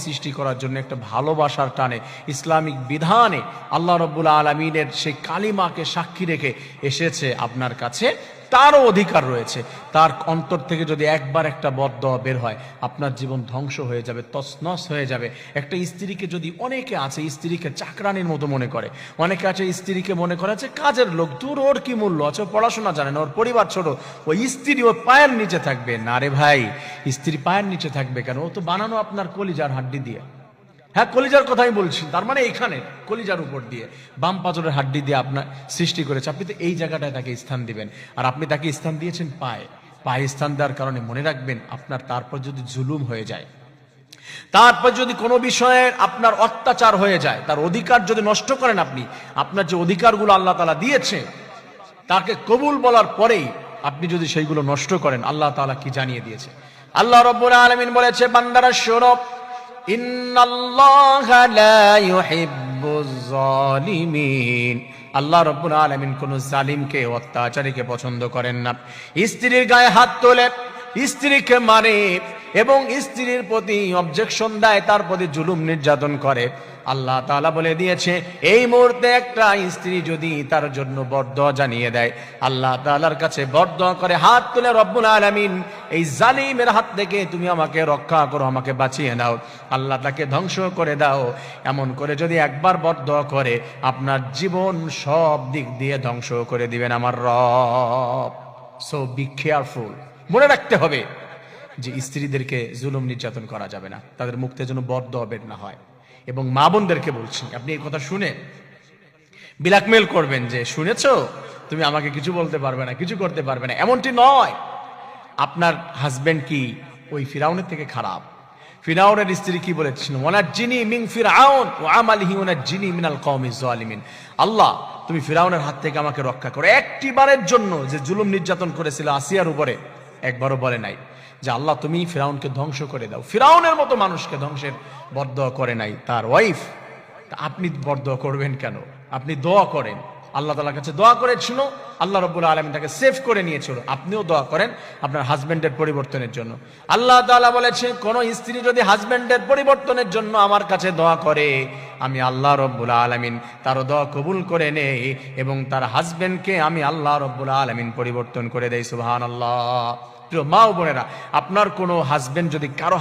সৃষ্টি করার জন্য একটা ভালোবাসার টানে ইসলামিক বিধানে আল্লাহ রাব্বুল আলামিনের সেই কালিমাকে সাক্ষী রেখে এসেছে আপনার কাছে, তারও অধিকার রয়েছে। তার অন্তর থেকে যদি একবার একটা বদদোয়া বের হয়, আপনার জীবন ধ্বংস হয়ে যাবে, তছনছ হয়ে যাবে। একটা স্ত্রীকে যদি, অনেকে আছে স্ত্রীকে চাকরানির মতো মনে করে, অনেকে আছে স্ত্রীকে মনে করে যে কাজের লোক, দূর, ওর কি মূল্য আছে, পড়াশোনা জানে না, ওর পরিবার ছোট, ওই স্ত্রী ওর পায়ের নিচে থাকবে। না রে ভাই, স্ত্রী পায়ের নিচে থাকবে কেন? ও তো বানানো আপনার কলিজার হাড্ডি দিয়ে। হ্যাঁ, কলিজার কথাই বলছি, তার মানে এখানে কলিজার উপর দিয়ে বাম পাঁজরের হাড্ডি দিয়ে আপনার সৃষ্টি করেছে। আপনি তো এই জায়গাটায় তাকে স্থান দিবেন, আর আপনি তাকে স্থান দিয়েছেন পায়ে। পায়ে স্থান দেওয়ার কারণে মনে রাখবেন, আপনার তারপর যদি জুলুম হয়ে যায়, তারপর যদি কোনো বিষয়ে আপনার অত্যাচার হয়ে যায়, তার অধিকার যদি নষ্ট করেন, আপনি আপনার যে অধিকারগুলো আল্লাহ তাআলা দিয়েছে তাকে কবুল বলার পরেই আপনি যদি সেইগুলো নষ্ট করেন, আল্লাহ তাআলা কি জানিয়ে দিয়েছে? আল্লাহ রাব্বুল আলামিন বলেছে, বান্দারা শোনো, ইন্নাল্লাহা লা ইউহিব্বুজ জালিমিন। আল্লাহ রাব্বুল আলামিন কোন জালিমকে, অত্যাচারীকে পছন্দ করেন না। স্ত্রীর গায়ে হাত তোলে, স্ত্রীকে মারে এবং স্ত্রীর প্রতি অবজেকশন দেয়, তার প্রতি জুলুম নির্যাতন করে, আল্লাহ তাআলা বলে দিয়েছে, এই মুহূর্তে একটা স্ত্রী যদি তার জন্য বরদোয়া জানিয়ে দেয়, আল্লাহ তাআলার কাছে বরদোয়া করে হাত তুলে, রব্বুল আলামিন এই জালিমের হাত থেকে তুমি আমাকে রক্ষা করো, আমাকে বাঁচিয়ে নাও, আল্লাহ তাকে ধ্বংস করে দাও, এমন করে যদি একবার বরদোয়া করে, আপনার জীবন সব দিক দিয়ে ধ্বংস করে দিবেন আমার রব। So be careful. মনে রাখতে হবে যে স্ত্রীদেরকে জুলুম নির্যাতন করা যাবে না, তাদের মুখ থেকে যেন বরদোয়া বের না হয়। এবং মা বোনদেরকে বলছি, আপনি এই কথা শুনে ব্ল্যাকমেল করবেন যে শুনেছো, তুমি আমাকে কিছু বলতে পারবে না, কিছু করতে পারবে না, এমনটি নয়। আপনার হাজবেন্ড কি ওই ফিরাউনের থেকে খারাপ? ফিরাউনের স্ত্রী কি বলেছিল? ওয়ানাজ্জিনি মিন ফিরআউন ওয়া আমালিহি ওয়ানাজ্জিনি মিনাল কওমিজ জালিমিন। আল্লাহ, তুমি ফিরাউনের হাত থেকে আমাকে রক্ষা করো। একটি বারের জন্য যে জুলুম নির্যাতন করেছিল আসিয়ার উপরে, একবারও বলে নাই যে আল্লাহ তুমি ফিরাউনকে ধ্বংস করে দাও। ফিরাউনের মতো মানুষকে ধ্বংসের বরদোয়া করে নাই তার ওয়াইফ। আপনি বরদোয়া করবেন কেন? আপনি দোয়া করেন, আল্লাহ তাআলার কাছে দোয়া করেছিল, আল্লাহ রাব্বুল আলামিন তাকে সেভ করে নিয়েছিল। আপনিও দোয়া করেন আপনার হাজবেন্ডের পরিবর্তনের জন্য। আল্লাহ তাআলা বলেছে, কোন স্ত্রী যদি হাজবেন্ডের পরিবর্তনের জন্য আমার কাছে দোয়া করে, আমি আল্লাহ রাব্বুল আলামিন তার দোয়া কবুল করে নেই এবং তার হাজবেন্ডকে আমি আল্লাহ রাব্বুল আলামিন পরিবর্তন করে দেই। সুবহানাল্লাহ। প্রিয় মা ও বোনেরা, আপনার কোনো হাজবেন্ড যদি কারো